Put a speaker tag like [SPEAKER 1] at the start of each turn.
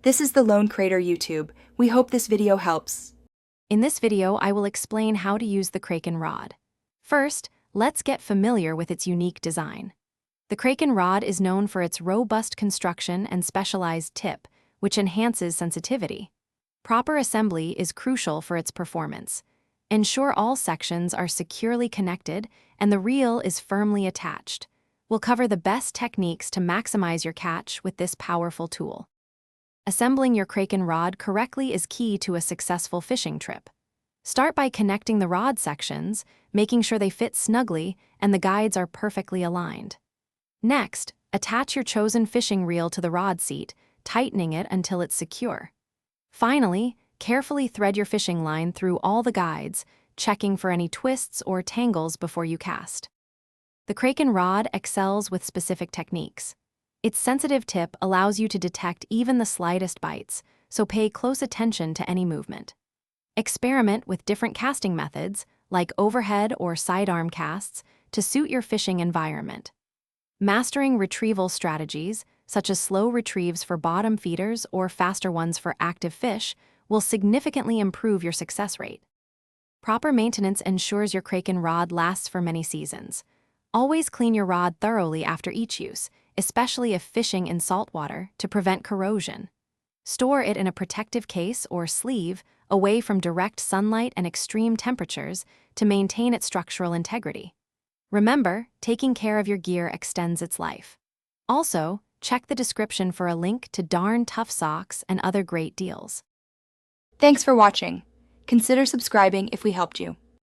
[SPEAKER 1] This is the Lone Crater YouTube. We hope this video helps.
[SPEAKER 2] In this video, I will explain how to use the Kraken rod. First, let's get familiar with its unique design. The Kraken rod is known for its robust construction and specialized tip, which enhances sensitivity. Proper assembly is crucial for its performance. Ensure all sections are securely connected and the reel is firmly attached. We'll cover the best techniques to maximize your catch with this powerful tool. Assembling your Kraken rod correctly is key to a successful fishing trip. Start by connecting the rod sections, making sure they fit snugly and the guides are perfectly aligned. Next, attach your chosen fishing reel to the rod seat, tightening it until it's secure. Finally, carefully thread your fishing line through all the guides, checking for any twists or tangles before you cast. The Kraken rod excels with specific techniques. Its sensitive tip allows you to detect even the slightest bites, so pay close attention to any movement. Experiment with different casting methods, like overhead or sidearm casts, to suit your fishing environment. Mastering retrieval strategies, such as slow retrieves for bottom feeders or faster ones for active fish, will significantly improve your success rate. Proper maintenance ensures your Kraken rod lasts for many seasons. Always clean your rod thoroughly after each use, especially if fishing in salt water, to prevent corrosion. Store it in a protective case or sleeve away from direct sunlight and extreme temperatures to maintain its structural integrity. Remember, taking care of your gear extends its life. Also, check the description for a link to Darn Tough socks and other great deals.
[SPEAKER 1] Thanks for watching. Consider subscribing if we helped you.